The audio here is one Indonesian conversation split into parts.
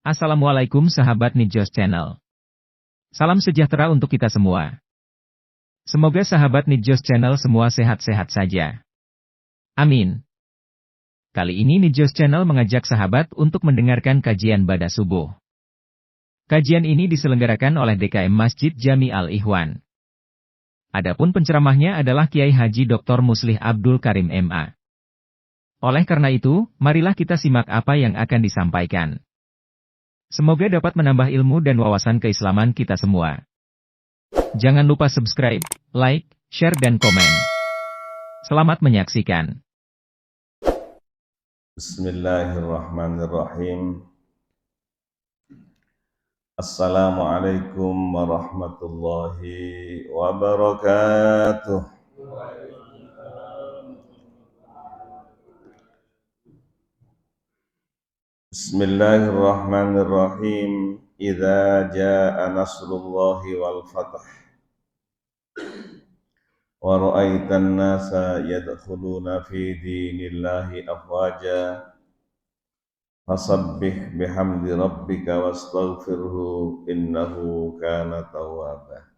Assalamualaikum sahabat Nijos Channel. Salam sejahtera untuk kita semua. Semoga sahabat Nijos Channel semua sehat-sehat saja. Amin. Kali ini Nijos Channel mengajak sahabat untuk mendengarkan kajian Ba'da Subuh. Kajian ini diselenggarakan oleh DKM Masjid Jami Al-Ikhwan. Adapun penceramahnya adalah Kiai Haji Dr. Muslih Abdul Karim MA. Oleh karena itu, marilah kita simak apa yang akan disampaikan. Semoga dapat menambah ilmu dan wawasan keislaman kita semua. Jangan lupa subscribe, like, share dan komen. Selamat menyaksikan. Bismillahirrahmanirrahim. Assalamualaikum warahmatullahi wabarakatuh. Bismillahirrahmanirrahim. Idza jaa nasrullahi wal fath wa ra'aitan nasa yadkhuluna fi dinillahi afwaja fasabbih bihamdi rabbika wastaghfirhu innahu kana tawwaba.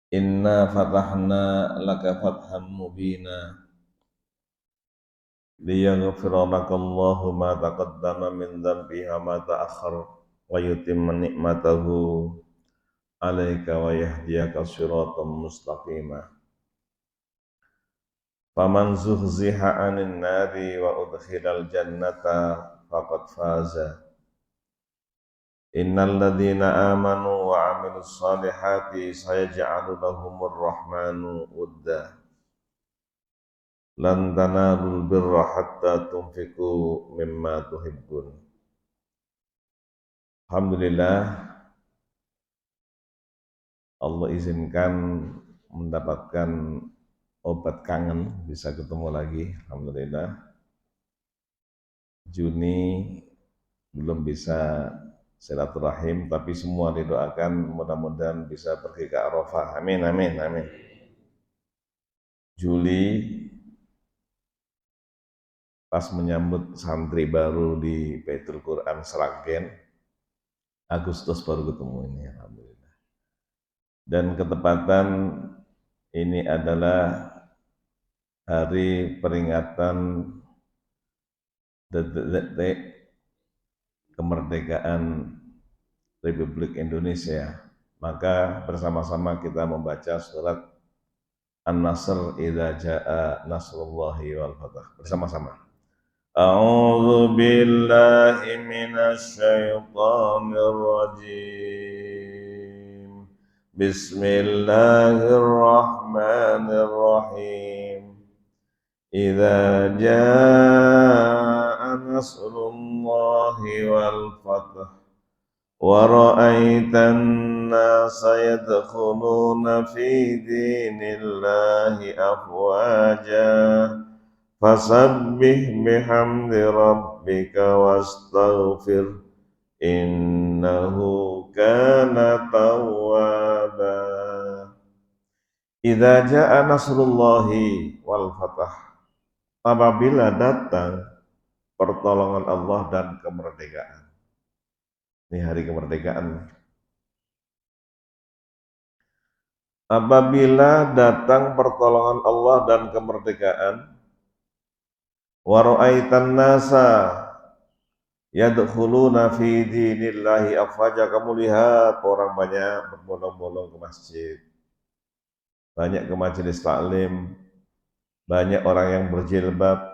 Inna fatahna laka fatham mubina liyaghfira lakallahu ma taqaddama min dhanbi wa ma ta'akhkhar wa yutimma ni'matahu 'alaika wa yahdiyaka shiratan mustaqima. Faman zuhziha 'anil nari wa udkhilal jannata faqad faza. Innal ladzina amanu wa 'amilus solihati sayaj'alu lahumur rahmanu wudda. Lan tanalul birra hatta tunfiqu mimma tuhibbun. Alhamdulillah, Allah izinkan mendapatkan obat kangen, bisa ketemu lagi. Alhamdulillah. Juni belum bisa silaturahim, tapi semua didoakan mudah-mudahan bisa pergi ke Arafah. Amin, amin, amin. Juli pas menyambut santri baru di Baitul Quran Sragen, Agustus baru ketemu ini, alhamdulillah. Dan ketepatan ini adalah hari peringatan detik-detik kemerdekaan Republik Indonesia. Maka bersama-sama kita membaca surat An-Nasr idza jaa nasrullahi wal fath. Bersama-sama. A'udzu billahi minasy syaithanir rajim. Bismillahirrahmanirrahim. Idza jaa nasrullahi wal fath wa ra'aitan nasa yadkhuluna fi dinillahi afwaja fasabbih bihamdi rabbika wastaghfir innahu kana tawwaba. Idza jaa nasrullahi wal fath, apabila datang pertolongan Allah dan kemerdekaan. Ini hari kemerdekaan. Apabila datang pertolongan Allah dan kemerdekaan, wa ra'aitan nasa yadkhuluna fi dinillahi afwaja, kamu lihat orang banyak berbondong-bondong ke masjid, banyak ke majelis taklim, banyak orang yang berjilbab.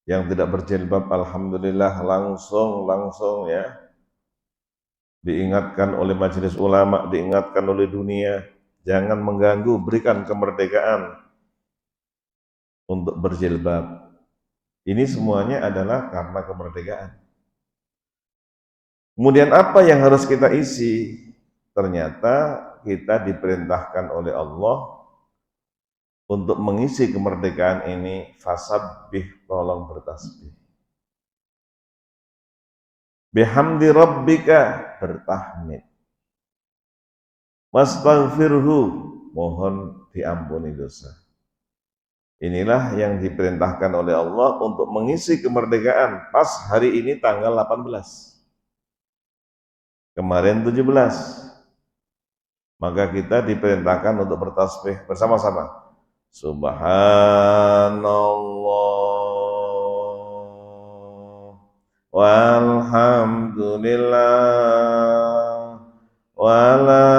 Yang tidak berjilbab alhamdulillah langsung ya diingatkan oleh majelis ulama, diingatkan oleh dunia, jangan mengganggu, berikan kemerdekaan untuk berjilbab. Ini semuanya adalah karena kemerdekaan. Kemudian apa yang harus kita isi? Ternyata kita diperintahkan oleh Allah untuk mengisi kemerdekaan ini, fasabbih, tolong bertasbih. Bihamdi rabbika, bertahmid. Wastaghfirhu, mohon diampuni dosa. Inilah yang diperintahkan oleh Allah untuk mengisi kemerdekaan pas hari ini tanggal 18. Kemarin 17. Maka kita diperintahkan untuk bertasbih bersama-sama. Subhanallah walhamdulillah wa la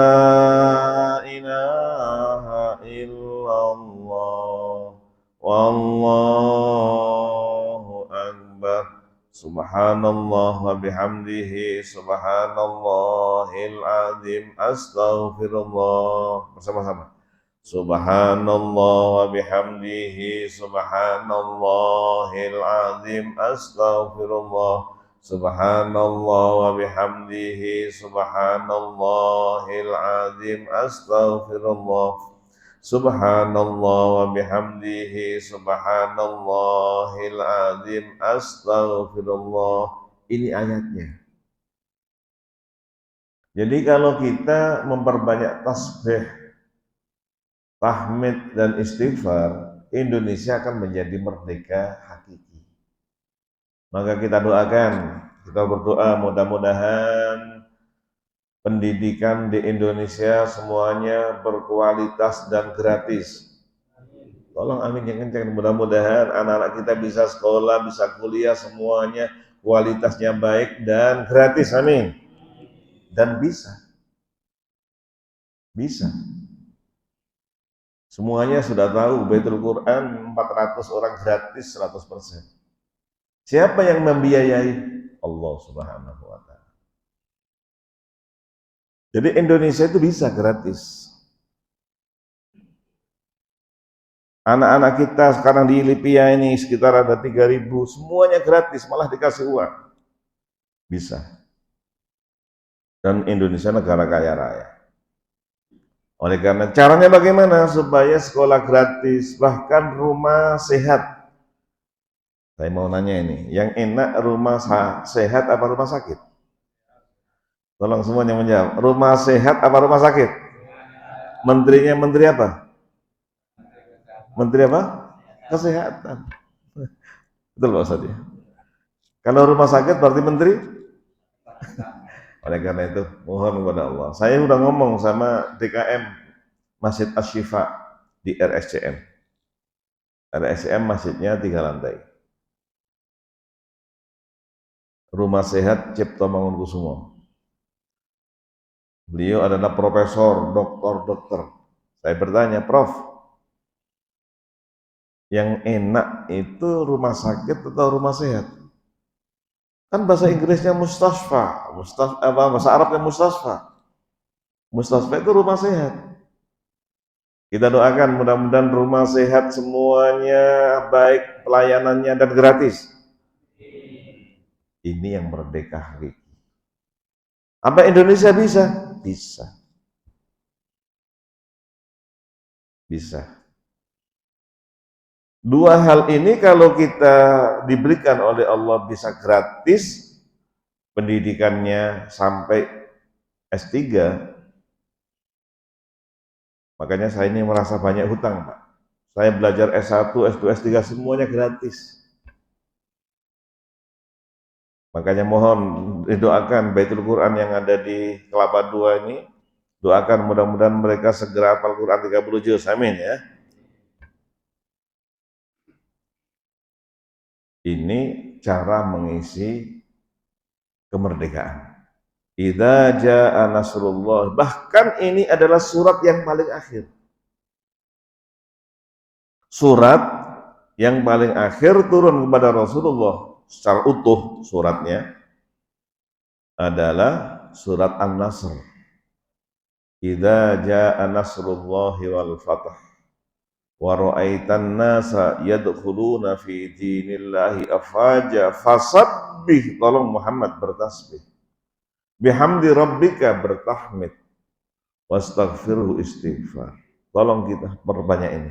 ilaha illallah wallahu akbar. Subhanallah wa bihamdihi subhanallahil azim astaghfirullah. Bersama-sama. Subhanallah wa bihamdihi subhanallahil azim astaghfirullah. Subhanallah wa bihamdihi subhanallahil azim astaghfirullah. Subhanallah wa bihamdihi subhanallahil azim astaghfirullah. Ini ayatnya. Jadi kalau kita memperbanyak tasbih, tahmid dan istighfar, Indonesia akan menjadi merdeka hakiki. Maka kita doakan, kita berdoa mudah-mudahan pendidikan di Indonesia semuanya berkualitas dan gratis. Tolong amin yang kencang, mudah-mudahan anak-anak kita bisa sekolah, bisa kuliah, semuanya kualitasnya baik dan gratis, amin. Dan bisa. Semuanya sudah tahu, Baitul Quran 400 orang gratis 100%. Siapa yang membiayai? Allah Subhanahu wa Ta'ala. Jadi Indonesia itu bisa gratis. Anak-anak kita sekarang di Libya ini sekitar ada 3.000, semuanya gratis, malah dikasih uang. Bisa. Dan Indonesia negara kaya raya. Oleh karena caranya bagaimana supaya sekolah gratis, bahkan rumah sehat. Saya mau nanya ini, yang enak rumah sehat apa rumah sakit? Tolong semuanya menjawab. Rumah sehat apa rumah sakit? Menterinya menteri apa? Menteri apa? Kesehatan. Betul Pak Ustadz ya? Kalau rumah sakit berarti menteri? Oleh karena itu, mohon kepada Allah. Saya udah ngomong sama DKM Masjid Asy-Syifa di RSCM. RSCM masjidnya 3 lantai. Rumah Sehat Cipto Mangunkusumo. Beliau adalah profesor, dokter. Saya bertanya, Prof, yang enak itu rumah sakit atau rumah sehat? Kan bahasa Inggrisnya mustasfa, bahasa Arabnya mustasfa. Mustasfa itu rumah sehat. Kita doakan mudah-mudahan rumah sehat semuanya baik pelayanannya dan gratis. Ini yang merdeka hakiki. Apa Indonesia bisa? Bisa. Dua hal ini kalau kita diberikan oleh Allah bisa gratis, pendidikannya sampai S3, makanya saya ini merasa banyak hutang, Pak. Saya belajar S1, S2, S3 semuanya gratis. Makanya mohon didoakan Baitul Quran yang ada di Kelapa II ini, doakan mudah-mudahan mereka segera hafal Quran 30 juz, amin ya. Ini cara mengisi kemerdekaan. Idza jaa nasrullah, bahkan ini adalah surat yang paling akhir. Surat yang paling akhir turun kepada Rasulullah secara utuh suratnya adalah surat An-Nasr. Idza jaa nasrullahi wal fath wa ra'aitan nasa yadkhuluna fi dinillahi afwaja fasabbih, tolong Muhammad bertasbih, bihamdi rabbika bertahmid, wastaghfirhu istighfar. Tolong kita perbanyak ini.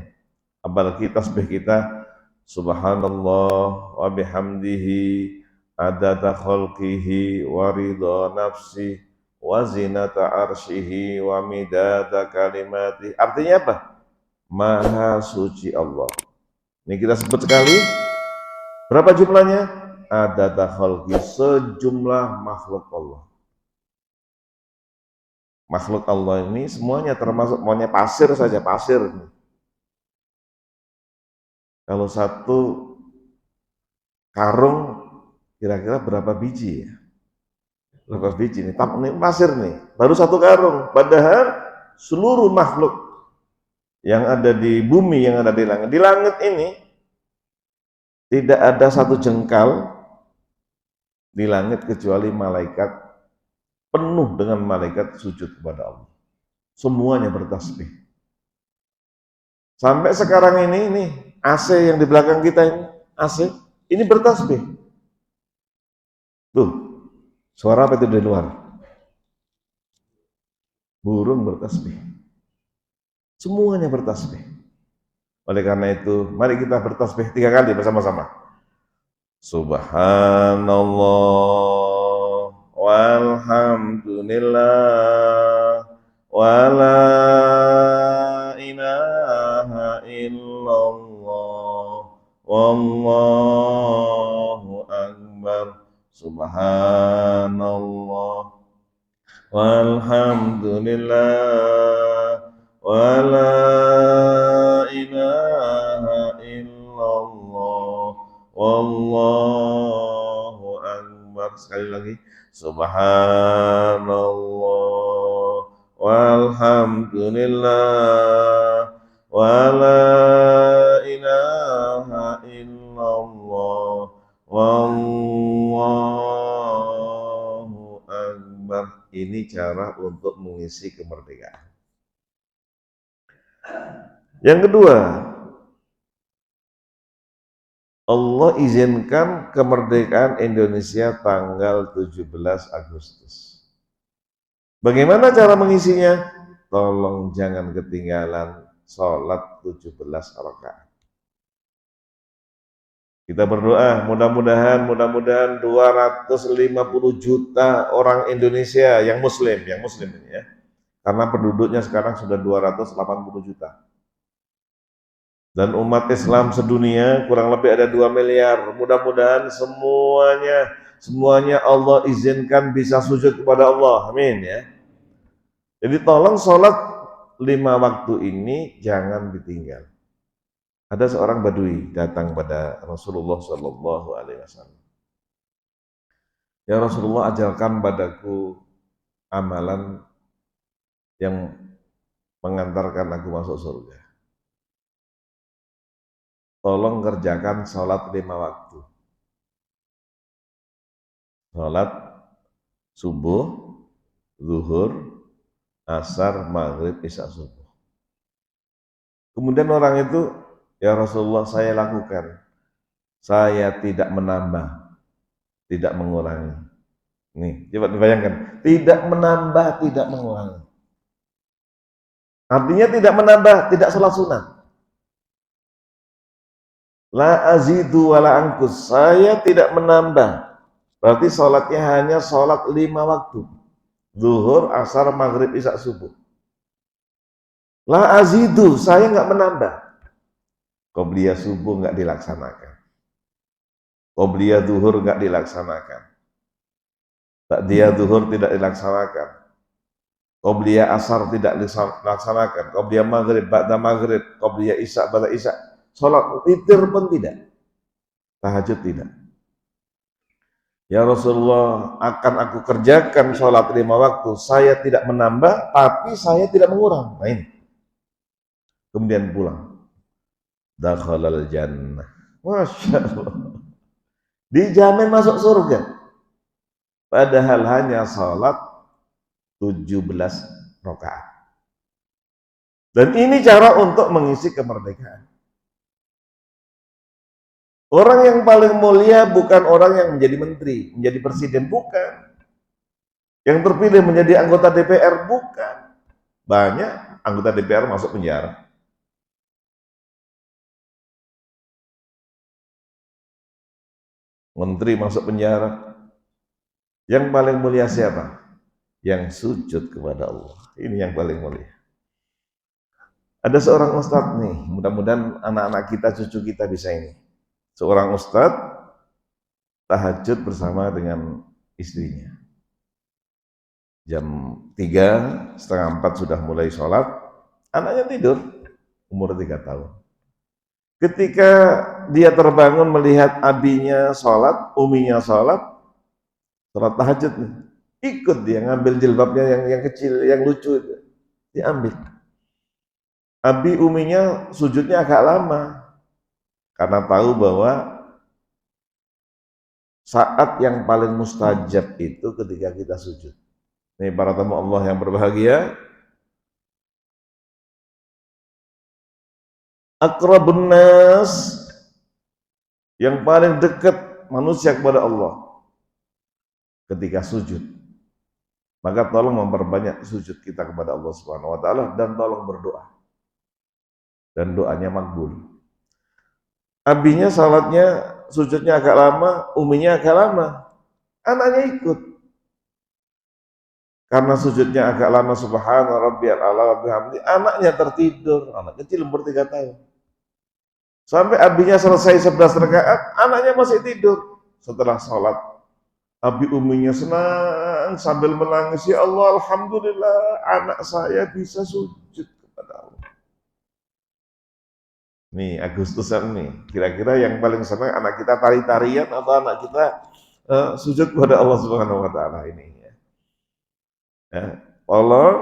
Apalagi tasbih kita subhanallah wa bihamdihi adada khalqihi wa ridha nafsi wa zinata arsyihi wa midada kalimati. Artinya apa? Maha suci Allah, Ini kita sebut sekali. Berapa jumlahnya? Adada khalqi, sejumlah makhluk Allah. Makhluk Allah ini semuanya termasuk maunya pasir saja, pasir. Kalau satu karung kira-kira berapa biji ya? Berapa biji nih? Ini pasir nih, baru satu karung. Padahal seluruh makhluk yang ada di bumi, yang ada di langit ini tidak ada satu jengkal di langit kecuali malaikat, penuh dengan malaikat sujud kepada Allah. Semuanya bertasbih. Sampai sekarang ini AC yang di belakang kita ini, AC ini bertasbih. Tuh, suara apa itu dari luar? Burung bertasbih. Semuanya bertasbih. Oleh karena itu, mari kita bertasbih 3 kali bersama-sama. Subhanallah walhamdulillah wala ilaha illallah wallahu akbar. Subhanallah walhamdulillah wala ilaha illallah wallahu akbar. Sekali lagi, subhanallah walhamdulillah wala ilaha illallah wallahu akbar. Ini cara untuk mengisi kemerdekaan. Yang kedua, Allah izinkan kemerdekaan Indonesia tanggal 17 Agustus. Bagaimana cara mengisinya? Tolong jangan ketinggalan sholat 17 rakaat. Kita berdoa, mudah-mudahan 250 juta orang Indonesia yang muslim ini ya. Karena penduduknya sekarang sudah 280 juta. Dan umat Islam sedunia kurang lebih ada 2 miliar. Mudah-mudahan semuanya Allah izinkan bisa sujud kepada Allah. Amin ya. Jadi tolong sholat 5 waktu ini jangan ditinggal. Ada seorang badui datang pada Rasulullah Shallallahu Alaihi Wasallam. Ya Rasulullah, ajarkan padaku amalan yang mengantarkan aku masuk surga. Tolong kerjakan sholat 5 waktu. Sholat subuh, zuhur, asar, maghrib, isya, subuh. Kemudian orang itu, ya Rasulullah, saya lakukan. Saya tidak menambah, tidak mengurangi. Nih, coba dibayangkan. Tidak menambah, tidak mengurangi. Artinya tidak menambah, tidak sholat sunat. La azidu wala angkus. Saya tidak menambah. Berarti sholatnya hanya sholat 5 waktu. Zuhur, asar, maghrib, isya, subuh. La azidu, saya nggak menambah. Qobliyah subuh nggak dilaksanakan. Qobliyah zuhur nggak dilaksanakan. Ba'diyah zuhur tidak dilaksanakan. Qobliyah asar tidak dilaksanakan. Qobliyah maghrib, ba'da maghrib. Qobliyah isya, ba'da isya. Sholat witir pun tidak. Tahajud tidak. Ya Rasulullah, akan aku kerjakan sholat 5 waktu. Saya tidak menambah, tapi saya tidak mengurang. Nah ini. Kemudian pulang. Dakhalal jannah. Masya Allah. Dijamin masuk surga. Padahal hanya sholat 17 rakaat. Dan ini cara untuk mengisi kemerdekaan. Orang yang paling mulia bukan orang yang menjadi menteri, menjadi presiden, bukan. Yang terpilih menjadi anggota DPR, bukan. Banyak anggota DPR masuk penjara. Menteri masuk penjara. Yang paling mulia siapa? Yang sujud kepada Allah. Ini yang paling mulia. Ada seorang ustadz nih, mudah-mudahan anak-anak kita, cucu kita bisa ini. Seorang ustadz tahajud bersama dengan istrinya. Jam 3, setengah 4 sudah mulai sholat, anaknya tidur, umur 3 tahun. Ketika dia terbangun melihat abinya sholat, uminya sholat tahajud nih. Ikut dia ngambil jilbabnya yang kecil, yang lucu itu. Diambil. Abi uminya sujudnya agak lama. Karena tahu bahwa saat yang paling mustajab itu ketika kita sujud. Nih para tamu Allah yang berbahagia, akrabun nas, yang paling dekat manusia kepada Allah ketika sujud. Maka tolong memperbanyak sujud kita kepada Allah Subhanahu wa taala dan tolong berdoa. Dan doanya makbul. Abinya salatnya sujudnya agak lama, uminya agak lama. Anaknya ikut. Karena sujudnya agak lama, subhana rabbiyal a'la wa bihamdi, anaknya tertidur, anak kecil umur 3 tahun. Sampai abinya selesai 11 rakaat, anaknya masih tidur. Setelah sholat, abi uminya senang sambil menangis, ya Allah, alhamdulillah anak saya bisa sujud kepada Allah. Nih Agustusan nih, kira-kira yang paling senang anak kita tari-tarian atau anak kita sujud kepada Allah Subhanahu wa taala ini. Ya, tolong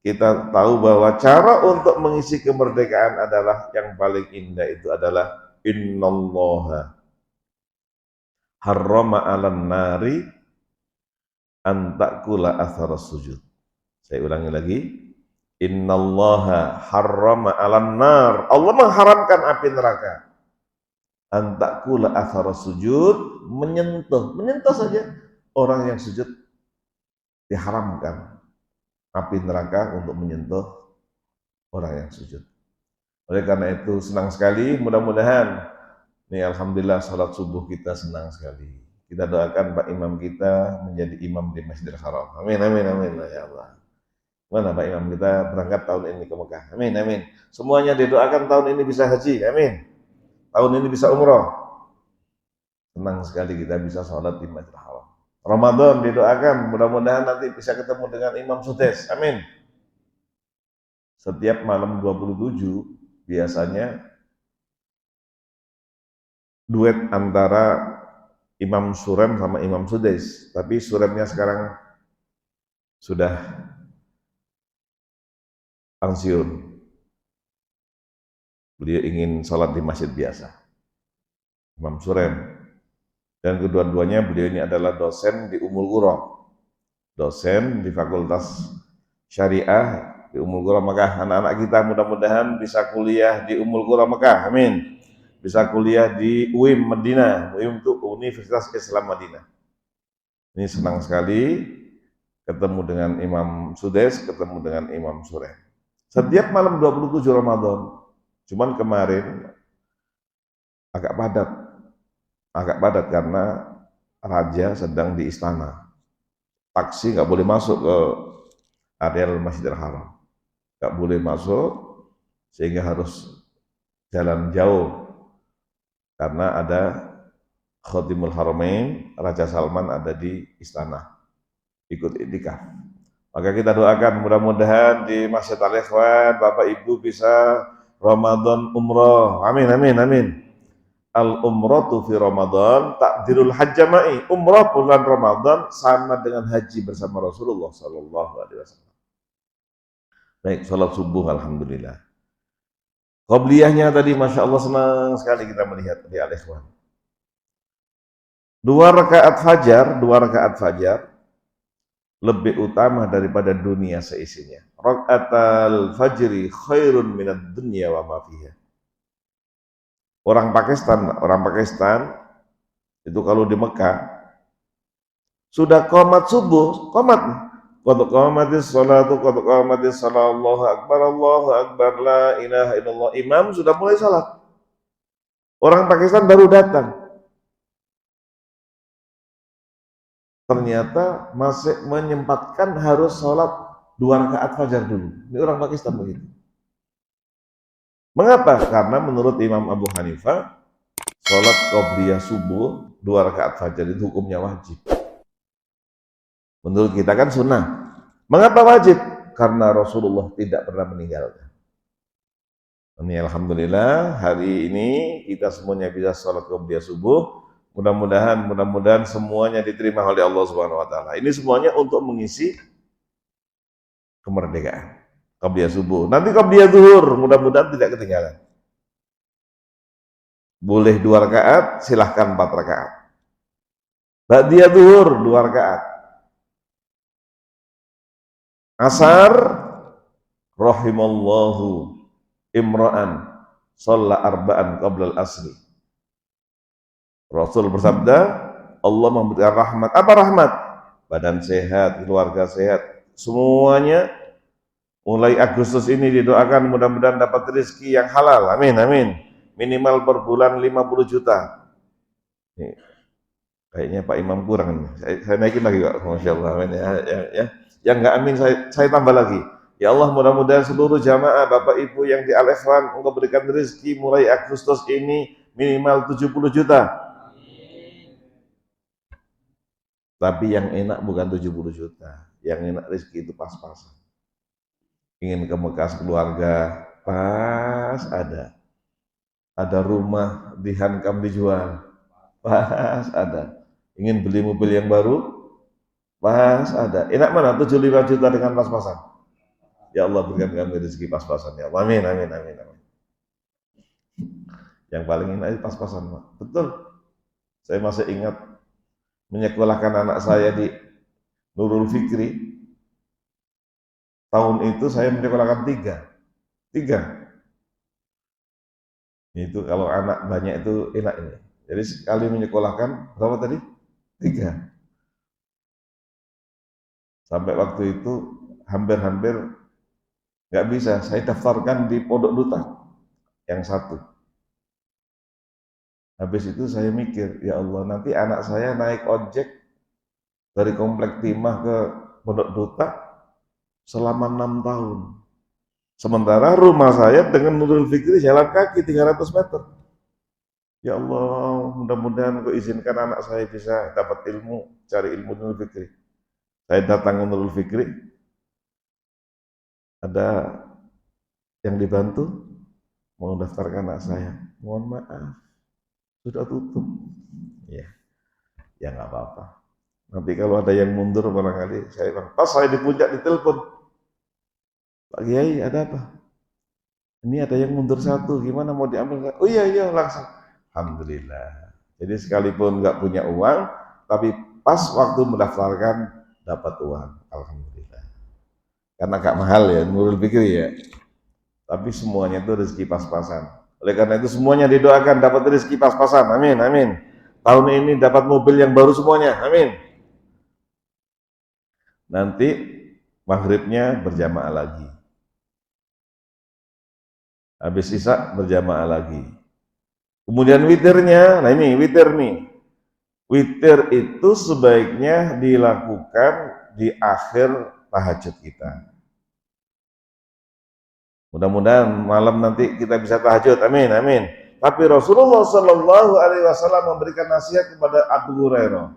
kita tahu bahwa cara untuk mengisi kemerdekaan adalah yang paling indah itu adalah innallaha harrama 'alan nari an ta'kula athara sujud. Saya ulangi lagi. Innallaha harrama 'alan nar. Allah mengharamkan api neraka. An ta'kula athara sujud, menyentuh saja orang yang sujud diharamkan api neraka untuk menyentuh orang yang sujud. Oleh karena itu senang sekali, mudah-mudahan nih alhamdulillah salat subuh kita senang sekali. Kita doakan Pak Imam kita menjadi imam di Masjidil Haram. Amin amin amin ya Allah. Mana Pak Imam kita berangkat tahun ini ke Mekah. Amin amin. Semuanya didoakan tahun ini bisa haji. Amin. Tahun ini bisa umroh. Senang sekali kita bisa salat di Masjidil Haram. Ramadan didoakan, mudah-mudahan nanti bisa ketemu dengan Imam Sudes. Amin. Setiap malam 27 biasanya duet antara Imam Surem sama Imam Sudes. Tapi Suremnya sekarang sudah pensiun. Beliau ingin sholat di masjid biasa. Imam Surem. Dan kedua-duanya beliau ini adalah dosen di Ummul Qura. Dosen di Fakultas Syariah di Ummul Qura Mekah. Anak-anak kita mudah-mudahan bisa kuliah di Ummul Qura Mekah. Amin. Bisa kuliah di UIM Madinah. UIM itu Universitas Islam Madinah. Ini senang sekali ketemu dengan Imam Sudes, ketemu dengan Imam Surem. Setiap malam 27 Ramadan. Cuman kemarin agak padat karena raja sedang di istana. Taksi nggak boleh masuk ke area Masjidil Haram, nggak boleh masuk sehingga harus jalan jauh karena ada Khatimul Haramain, Raja Salman ada di istana ikut iktikaf. Maka kita doakan mudah-mudahan di Masjid Al-Ikhwan Bapak Ibu bisa Ramadan umroh. Amin amin amin. Al-umratu fi Ramadan takdirul hajjamai. Umrah bulan Ramadan sama dengan haji bersama Rasulullah sallallahu alaihi wasallam. Baik, salat subuh alhamdulillah. Qobliyahnya tadi Masya Allah senang sekali kita melihat di Al-Ikhwan. 2 rakaat fajar lebih utama daripada dunia seisinya. Rakaatul fajri khairun minad dunya wa ma fiha. Orang Pakistan itu kalau di Mekah sudah qomat subuh, qomat nih. Qad qamatis sholatu, qad qamatis shalah, Allahu akbar, la ilaha illallah. Imam sudah mulai salat. Orang Pakistan baru datang. Ternyata masih menyempatkan harus sholat 2 rakaat fajar dulu. Ini orang Pakistan begitu. Mengapa? Karena menurut Imam Abu Hanifah, sholat qobliyah subuh 2 rakaat fajar itu hukumnya wajib. Menurut kita kan sunnah. Mengapa wajib? Karena Rasulullah tidak pernah meninggalkan. Ini alhamdulillah hari ini kita semuanya bisa sholat qobliyah subuh. Mudah-mudahan semuanya diterima oleh Allah Subhanahu wa taala. Ini semuanya untuk mengisi kemerdekaan. Qobliyah subuh. Nanti qobliyah zuhur, mudah-mudahan tidak ketinggalan. Boleh 2 rakaat, silahkan 4 rakaat. Ba'diyah zuhur 2 rakaat. Asar rahimallahu imra'an shalla arba'an qabla al-asri. Rasul bersabda, Allah memberikan rahmat. Apa rahmat? Badan sehat, keluarga sehat, semuanya. Mulai Agustus ini didoakan mudah-mudahan dapat rezeki yang halal. Amin, amin. Minimal per bulan 50 juta. Nih, kayaknya Pak Imam kurang nih. Saya naikin lagi Pak. Masya Allah. Amin, ya. Yang nggak amin saya tambah lagi. Ya Allah, mudah-mudahan seluruh jamaah Bapak Ibu yang di Al-Ikhwan Engkau berikan rezeki mulai Agustus ini minimal 70 juta. Tapi yang enak bukan 70 juta. Yang enak rezeki itu pas-pasan. Ingin ke Mekah keluarga, pas ada. Ada rumah di Hankam dijual, pas ada. Ingin beli mobil yang baru, pas ada. Enak mana 75 juta dengan pas-pasan? Ya Allah berikan kami rezeki pas-pasan ya Allah. Amin, amin, amin, amin. Yang paling enak itu pas-pasan, Pak. Betul. Saya masih ingat menyekolahkan anak saya di Nurul Fikri. Tahun itu saya menyekolahkan 3. Itu kalau anak banyak itu enak ini. Jadi sekali menyekolahkan berapa tadi? 3. Sampai waktu itu hampir nggak bisa. Saya daftarkan di Pondok Duta yang 1. Habis itu saya mikir, ya Allah nanti anak saya naik ojek dari Komplek Timah ke Pondok Duta selama 6 tahun. Sementara rumah saya dengan Nurul Fikri jalan kaki 300 meter. Ya Allah, mudah-mudahan Engkau izinkan anak saya bisa dapat ilmu, cari ilmu Nurul Fikri. Saya datang ke Nurul Fikri, ada yang dibantu, mau daftarkan anak saya. Mohon maaf, sudah tutup. Ya nggak apa-apa. Nanti kalau ada yang mundur barangkali, saya bilang, pas saya di puncak ditelepon. Pak Kiai, ada apa? Ini ada yang mundur 1, gimana mau diambil nggak? Oh iya langsung. Alhamdulillah. Jadi sekalipun nggak punya uang, tapi pas waktu mendaftarkan dapat uang. Alhamdulillah. Karena gak mahal ya, Nurul Fikri ya. Tapi semuanya itu rezeki pas-pasan. Oleh karena itu semuanya didoakan dapat rezeki pas-pasan. Amin, amin. Tahun ini dapat mobil yang baru semuanya. Amin. Nanti maghribnya berjamaah lagi. Habis isya berjamaah lagi. Kemudian witirnya, nah ini witir nih. Witir itu sebaiknya dilakukan di akhir tahajud kita. Mudah-mudahan malam nanti kita bisa tahajud. Amin, amin. Tapi Rasulullah Shallallahu Alaihi Wasallam memberikan nasihat kepada Abu Hurairah.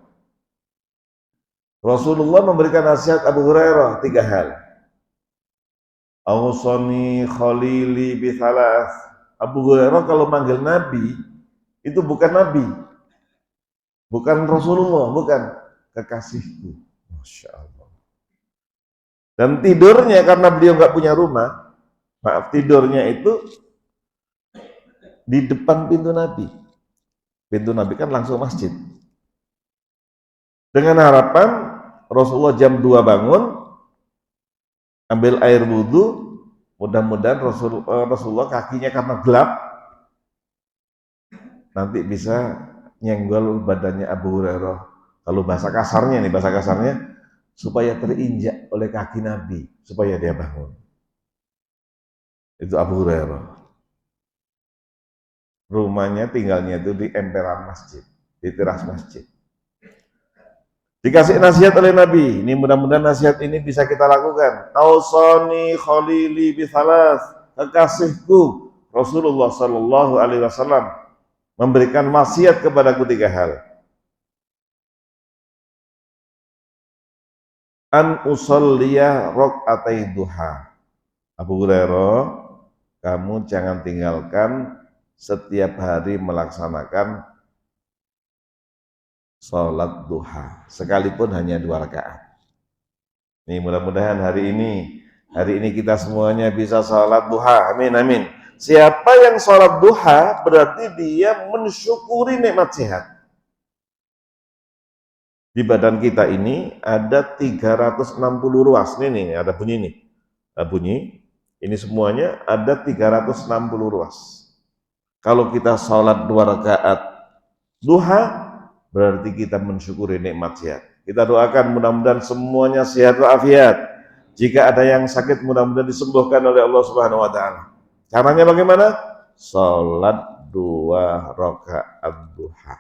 Rasulullah memberikan nasihat Abu Hurairah 3 hal. Ausoni khalili bithalas. Abu Hurairah kalau manggil Nabi itu bukan Nabi, bukan Rasulullah, bukan kekasihku. Masya Allah. Dan tidurnya karena beliau nggak punya rumah, maaf tidurnya itu di depan pintu Nabi. Pintu Nabi kan langsung masjid. Dengan harapan Rasulullah jam 2 bangun, ambil air wudhu, mudah-mudahan Rasulullah kakinya karena gelap, nanti bisa nyenggol badannya Abu Hurairah. Kalau bahasa kasarnya, supaya terinjak oleh kaki Nabi, supaya dia bangun. Itu Abu Hurairah. Rumahnya tinggalnya itu di emperan masjid, di teras masjid. Dikasih nasihat oleh Nabi, ini mudah-mudahan nasihat ini bisa kita lakukan. Ausoni khalili bithalas, kekasihku Rasulullah Shallallahu Alaihi Wasallam memberikan wasiat kepadaku 3 hal. An usolliya rok'atai duha. Abu Hurairah, kamu jangan tinggalkan setiap hari melaksanakan sholat duha, sekalipun hanya 2 rakaat. Nih, mudah-mudahan hari ini kita semuanya bisa sholat duha. Amin, amin. Siapa yang sholat duha berarti dia mensyukuri nikmat sehat. Di badan kita ini ada 360 ruas. Nih, ada bunyi nih. Ada bunyi. Ini semuanya ada 360 ruas. Kalau kita sholat 2 rakaat duha, berarti kita mensyukuri nikmat sehat. Kita doakan mudah-mudahan semuanya sehat walafiat. Jika ada yang sakit, mudah-mudahan disembuhkan oleh Allah Subhanahu wa taala. Caranya bagaimana? Salat 2 rakaat duha.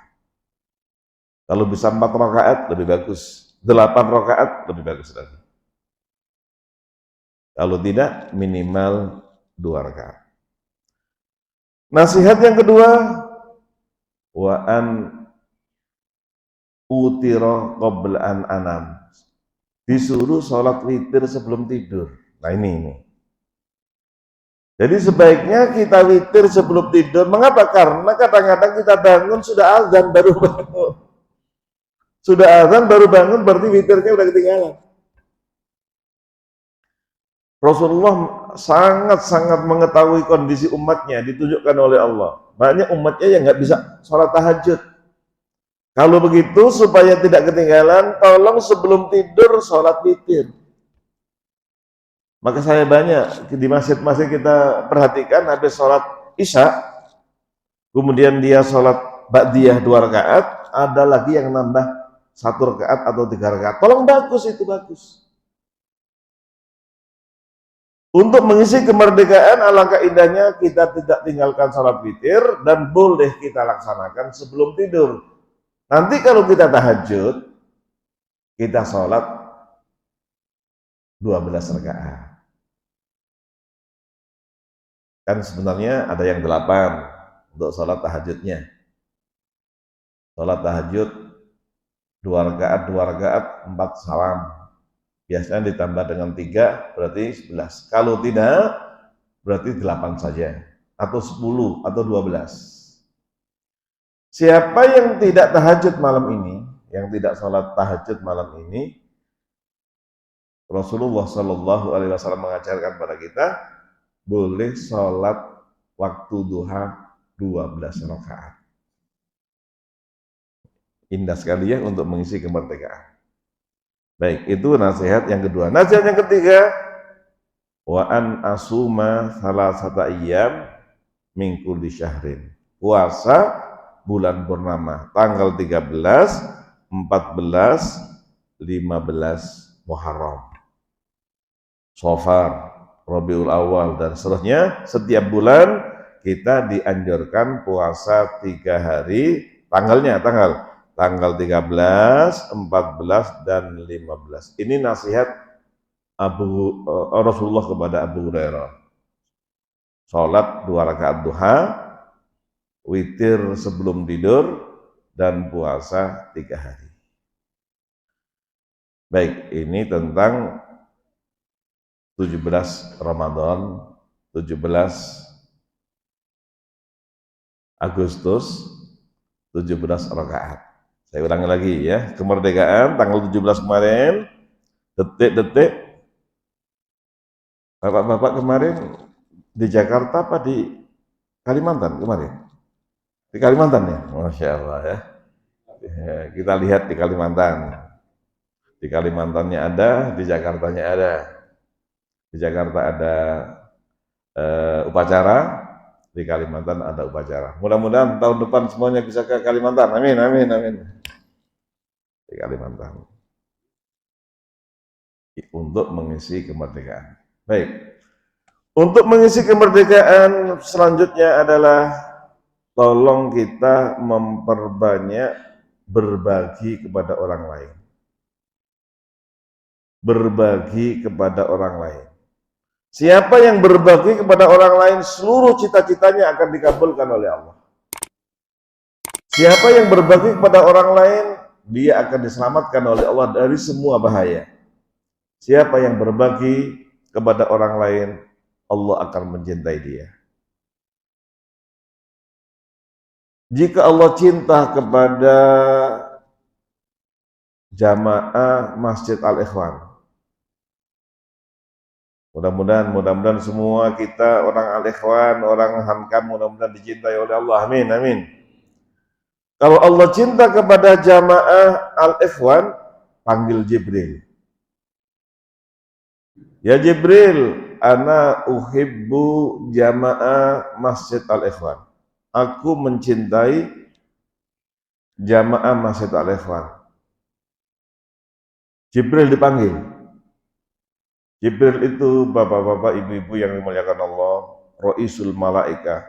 Kalau bisa 4 rakaat lebih bagus. 8 rakaat lebih bagus lagi. Kalau tidak, minimal 2 rakaat. Nasihat yang kedua, wa an utira qabla an anam. Disuruh sholat witir sebelum tidur. Nah ini. Jadi sebaiknya kita witir sebelum tidur. Mengapa? Karena kadang-kadang kita bangun sudah azan baru bangun. Sudah azan baru bangun berarti witirnya udah ketinggalan. Rasulullah sangat-sangat mengetahui kondisi umatnya, ditunjukkan oleh Allah. Banyak umatnya yang nggak bisa sholat tahajud. Kalau begitu supaya tidak ketinggalan, tolong sebelum tidur sholat witir. Maka saya banyak di masjid-masjid kita perhatikan habis sholat isya, kemudian dia sholat ba'diyah 2 rakaat, ada lagi yang nambah 1 rakaat atau 3 rakaat. Tolong, bagus, itu bagus. Untuk mengisi kemerdekaan, alangkah indahnya kita tidak tinggalkan sholat witir dan boleh kita laksanakan sebelum tidur. Nanti kalau kita tahajud, kita sholat 12 rakaat. Kan sebenarnya ada yang 8 untuk sholat tahajudnya. Sholat tahajud 2 rakaat, 4 salam. Biasanya ditambah dengan 3 berarti 11. Kalau tidak berarti 8 saja. Atau 10 atau 12. Siapa yang tidak tahajud malam ini, yang tidak sholat tahajud malam ini, Rasulullah Shallallahu Alaihi Wasallam mengajarkan pada kita, boleh sholat waktu duha 12 rakaat. Indah sekali ya untuk mengisi kemerdekaan. Baik, itu nasihat yang kedua. Nasihat yang ketiga, wa an asuma salasata ayyam min kulli syahrin. Puasa bulan purnama, tanggal 13, 14, 15 Muharram. Shofar, Rabiul Awal dan seterusnya, setiap bulan kita dianjurkan puasa 3 hari, tanggal 13, 14 dan 15. Ini nasihat Rasulullah kepada Abu Hurairah. Salat 2 rakaat duha, witir sebelum tidur dan puasa 3 hari. Baik, ini tentang 17 Ramadan, 17 Agustus, 17 rakaat. Saya ulangi lagi ya, kemerdekaan tanggal 17 kemarin, detik-detik. Bapak-bapak kemarin di Jakarta apa di Kalimantan kemarin? Di Kalimantan ya? Masya Allah ya. Kita lihat di Kalimantan. Di Kalimantannya ada, di Jakartanya ada. Di Jakarta ada upacara, di Kalimantan ada upacara. Mudah-mudahan tahun depan semuanya bisa ke Kalimantan. Amin, amin, amin. Di Kalimantan. Untuk mengisi kemerdekaan. Baik. Untuk mengisi kemerdekaan selanjutnya adalah tolong kita memperbanyak berbagi kepada orang lain. Berbagi kepada orang lain. Siapa yang berbagi kepada orang lain, seluruh cita-citanya akan dikabulkan oleh Allah. Siapa yang berbagi kepada orang lain, dia akan diselamatkan oleh Allah dari semua bahaya. Siapa yang berbagi kepada orang lain, Allah akan mencintai dia. Jika Allah cinta kepada jamaah Masjid Al-Ikhwan, mudah-mudahan semua kita orang Al-Ikhwan, orang Hankam, mudah-mudahan dicintai oleh Allah. Amin, amin. Kalau Allah cinta kepada jamaah Al-Ikhwan, panggil Jibril. Ya Jibril, ana uhibbu jamaah Masjid Al-Ikhwan. Aku mencintai jamaah Masjid Al-Ikhwan. Jibril dipanggil. Jibril itu bapak-bapak, ibu-ibu yang dimuliakan Allah, Roisul Malaika.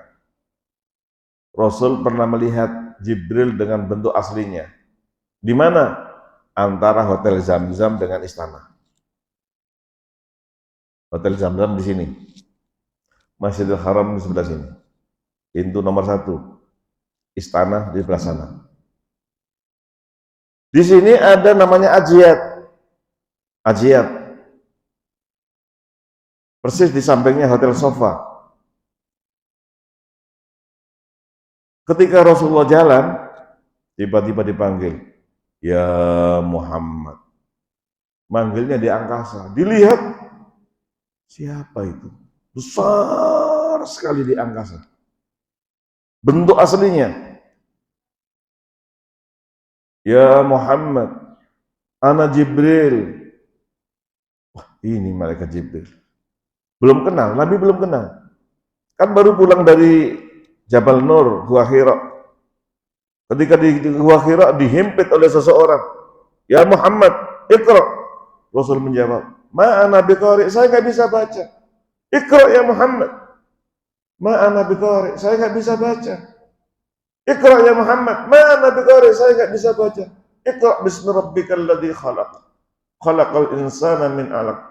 Rasul pernah melihat Jibril dengan bentuk aslinya. Di mana? Antara Hotel Zamzam dengan istana. Hotel Zamzam di sini. Masjidil Haram di sebelah sini. Pintu nomor 1. Istana di sebelah sana. Di sini ada namanya Ajiyat. Ajiyat. Persis di sampingnya Hotel Sofa. Ketika Rasulullah jalan, tiba-tiba dipanggil, ya Muhammad. Manggilnya di angkasa. Dilihat, siapa itu? Besar sekali di angkasa. Bentuk aslinya, ya Muhammad, ana Jibril. Wah, ini malaikat Jibril. Belum kenal, Nabi belum kenal. Kan baru pulang dari Jabal Nur, Gua Hira. Ketika di Gua Hira dihimpit oleh seseorang. Ya Muhammad, Iqra. Rasul menjawab, ma ana biqari, saya nggak bisa baca. Iqra ya Muhammad. Ma ana biqari, saya nggak bisa baca. Iqra ya Muhammad. Ma ana biqari, saya nggak bisa baca. Iqra bismi rabbikal ladzi khalaq. Khalaqal insana min 'alaq.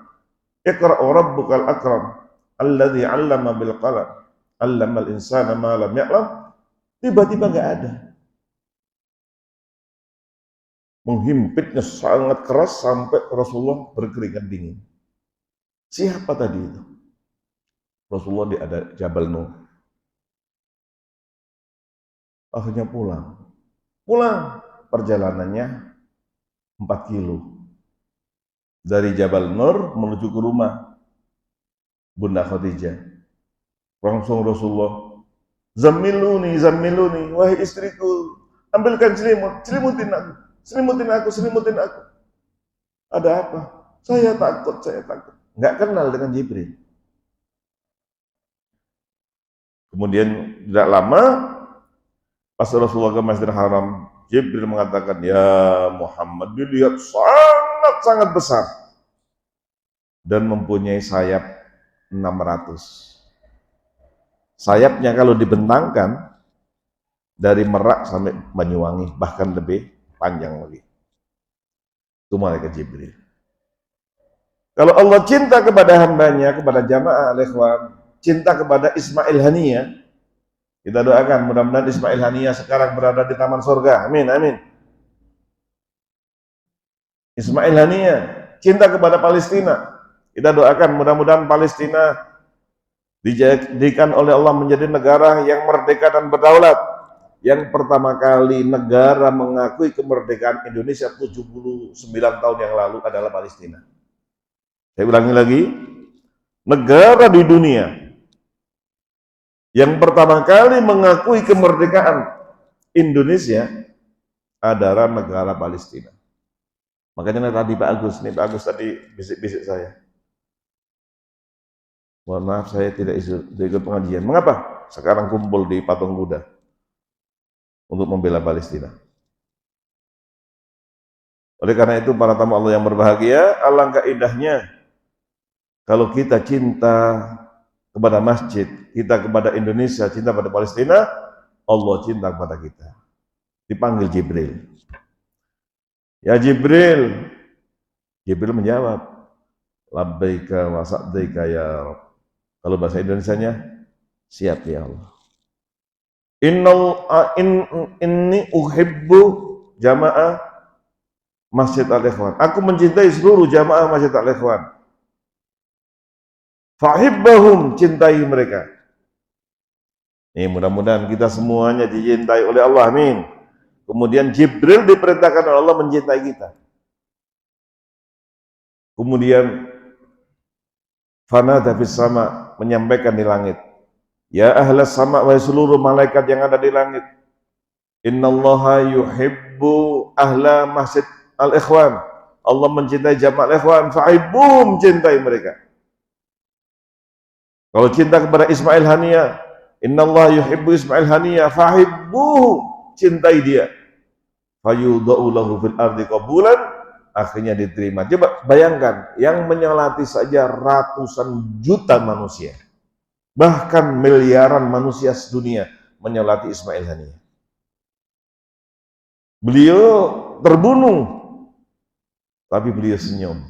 Iqra rabbukal akram. Alladzi 'allama bil qalam. 'Allamal insana ma lam ya'lam. Tiba-tiba nggak ada. Menghimpitnya sangat keras sampai Rasulullah berkeringat dingin. Siapa tadi itu? Rasulullah di ada Jabal Nur. Akhirnya pulang. Pulang. Perjalanannya 4 kilo. Dari Jabal Nur menuju ke rumah Bunda Khadijah. Langsung Rasulullah, Zammiluni, zammiluni, wahai istriku, ambilkan selimut, selimutin aku, selimutin aku, selimutin aku. Ada apa? Saya takut, saya takut. Nggak kenal dengan Jibril. Kemudian tidak lama, pas Rasulullah ke Masjidil Haram, Jibril mengatakan, ya Muhammad, dilihat sangat-sangat besar dan mempunyai sayap 600. Sayapnya kalau dibentangkan dari Merak sampai Banyuwangi, bahkan lebih panjang lagi. Itu malaikat Jibril. Kalau Allah cinta kepada hambanya, kepada jamaah Al-Ikhwan, cinta kepada Ismail Haniyah, kita doakan mudah-mudahan Ismail Haniyah sekarang berada di taman surga. Amin, amin. Ismail Haniyah cinta kepada Palestina. Kita doakan mudah-mudahan Palestina dijadikan oleh Allah menjadi negara yang merdeka dan berdaulat. Yang pertama kali negara mengakui kemerdekaan Indonesia 79 tahun yang lalu adalah Palestina. Saya ulangi lagi, negara di dunia yang pertama kali mengakui kemerdekaan Indonesia adalah negara Palestina. Makanya tadi Pak Agus tadi bisik-bisik saya. Mohon maaf saya tidak ikut pengajian. Mengapa? Sekarang kumpul di Patung Kuda untuk membela Palestina. Oleh karena itu para tamu Allah yang berbahagia, alangkah indahnya kalau kita cinta kepada masjid, kita kepada Indonesia, cinta pada Palestina, Allah cinta kepada kita. Dipanggil Jibril. Ya Jibril. Jibril menjawab, labbaika wa sa'daika ya Rabb. Kalau bahasa Indonesianya, siap ya Allah. Inni uhibbu jamaah Masjid Al-Ikhwan. Aku mencintai seluruh jamaah Masjid Al-Ikhwan. Fahibbahum, cintai mereka. Nih, mudah-mudahan kita semuanya dicintai oleh Allah, amin. Kemudian Jibril diperintahkan oleh Allah mencintai kita. Kemudian fanada fis sama, menyampaikan di langit. Ya ahlas sama, wahai seluruh malaikat yang ada di langit. Innallaha yuhibbu ahla Masjid Al-Ikhwan. Allah mencintai jamaah Al-Ikhwan, fahibbum, cintai mereka. Kalau cinta kepada Ismail Hania, innallaha yuhibbu Ismail Hania, fahibbuhu, cintai dia. Fayudha'u lahu fil ardi qabulan, akhirnya diterima. Coba bayangkan, yang menyolati saja ratusan juta manusia, bahkan miliaran manusia sedunia menyolati Ismail Hania. Beliau terbunuh, tapi beliau senyum.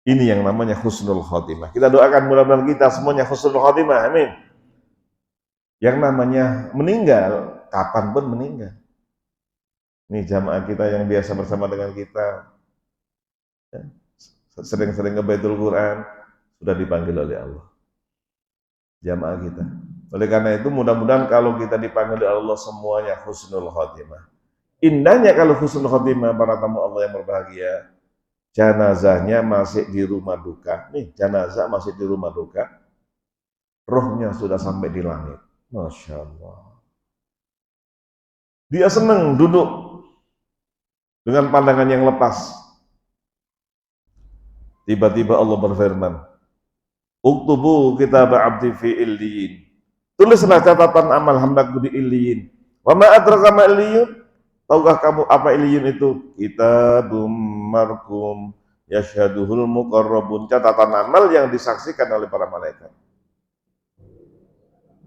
Ini yang namanya husnul khotimah. Kita doakan mudah-mudahan kita semuanya husnul khotimah, amin. Yang namanya meninggal, kapan pun meninggal. Ini jamaah kita yang biasa bersama dengan kita, sering-sering ke Baitul Quran, sudah dipanggil oleh Allah. Jamaah kita. Oleh karena itu mudah-mudahan kalau kita dipanggil oleh Allah semuanya husnul khotimah. Indahnya kalau husnul khotimah para tamu Allah yang berbahagia, jenazahnya masih di rumah duka. Nih, jenazah masih di rumah duka. Rohnya sudah sampai di langit. Masya Allah. Dia senang duduk dengan pandangan yang lepas. Tiba-tiba Allah berfirman, Uktubu kitab abdi fi illiyin. Tulislah catatan amal hambaku di illiyin. Wa ma adraka ma illiyun? Tahukah kamu apa illiyin itu? Kitabum markum yashhaduhul muqarrabun. Catatan amal yang disaksikan oleh para malaikat.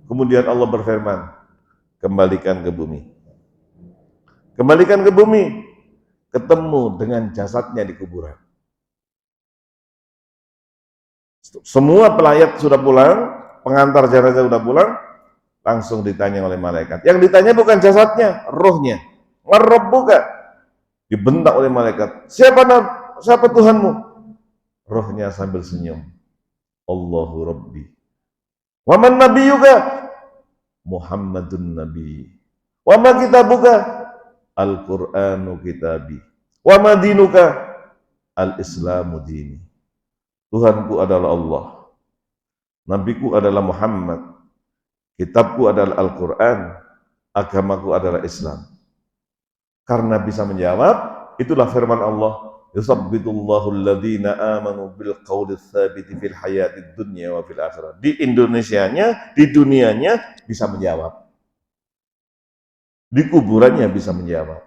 Kemudian Allah berfirman, kembalikan ke bumi. Kembalikan ke bumi. Ketemu dengan jasadnya di kuburan. Semua pelayat sudah pulang, pengantar jenazah sudah pulang, langsung ditanya oleh malaikat. Yang ditanya bukan jasadnya, rohnya. Rabbuka, dibentak oleh malaikat. Siapa Tuhanmu? Rohnya sambil senyum. Allahu Rabbi. Wa man nabiyyuka? Muhammadun Nabi. Wa ma kitabuka? Al-Qur'anu kitabi. Wa ma dinuka? Al-Islamu dini. Tuhanku adalah Allah. Nabiku adalah Muhammad. Kitabku adalah Al-Quran. Agamaku adalah Islam. Karena bisa menjawab, itulah firman Allah, yusabbitullahu alladhina amanu bil qawli tsabiti fil hayatid dunya wa fil akhirah. Di Indonesianya, di dunianya bisa menjawab. Di kuburannya bisa menjawab.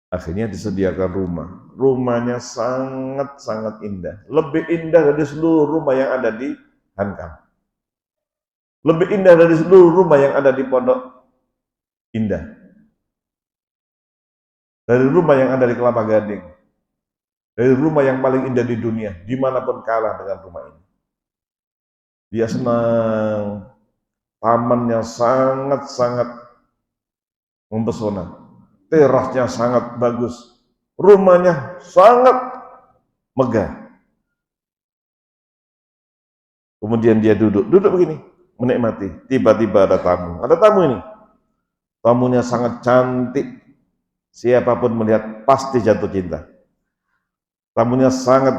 Akhirnya disediakan rumah. Rumahnya sangat-sangat indah. Lebih indah dari seluruh rumah yang ada di Hankam. Lebih indah dari seluruh rumah yang ada di Pondok Indah. Dari rumah yang ada di Kelapa Gading. Dari rumah yang paling indah di dunia. Dimanapun kalah dengan rumah ini. Dia senang. Tamannya sangat-sangat mempesona. Terasnya sangat bagus. Rumahnya sangat megah. Kemudian dia duduk begini, menikmati. Tiba-tiba ada tamu. Ada tamu ini. Tamunya sangat cantik. Siapapun melihat pasti jatuh cinta. Tamunya sangat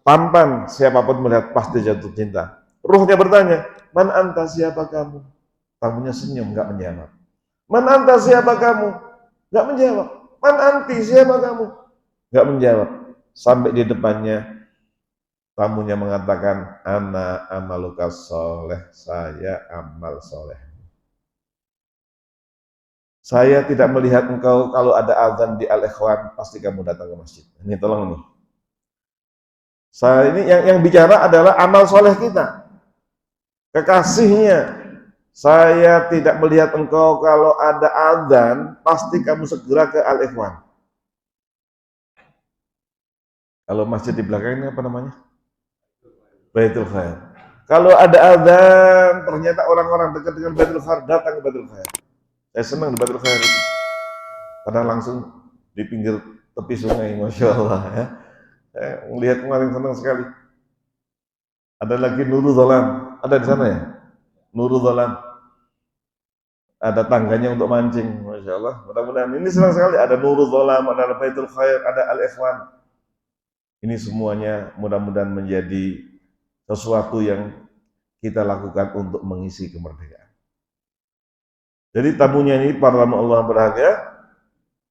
tampan. Siapapun melihat pasti jatuh cinta. Ruhnya bertanya, man anta, siapa kamu? Tamunya senyum, nggak menjawab. Man anta, siapa kamu? Nggak menjawab. Man anti, siapa kamu? Nggak menjawab. Sampai di depannya, tamunya mengatakan, ana amaluka soleh, saya amal soleh. Saya tidak melihat engkau kalau ada azan di Al-Ikhwan, pasti kamu datang ke masjid. Ini tolong nih. Saya ini yang bicara adalah amal soleh kita. Kekasihnya. Saya tidak melihat engkau kalau ada azan, pasti kamu segera ke Al-Ikhwan. Kalau masjid di belakang ini apa namanya? Baitul Khair. Kalau ada adzan, ternyata orang-orang dekat dengan Baitul Khair datang ke Baitul Khair. Saya senang di Baitul Khair itu. Karena langsung di pinggir tepi sungai, Masya Allah ya. Saya melihat kemarin senang sekali. Ada lagi Nurul Zalam, ada di sana ya? Nurul Zalam. Ada tangganya untuk mancing, Masya Allah. Mudah-mudahan ini senang sekali. Ada Nurul Zalam, ada Baitul Khair, ada Al-Ikhwan. Ini semuanya mudah-mudahan menjadi sesuatu yang kita lakukan untuk mengisi kemerdekaan. Jadi tamunya ini para Allah berharga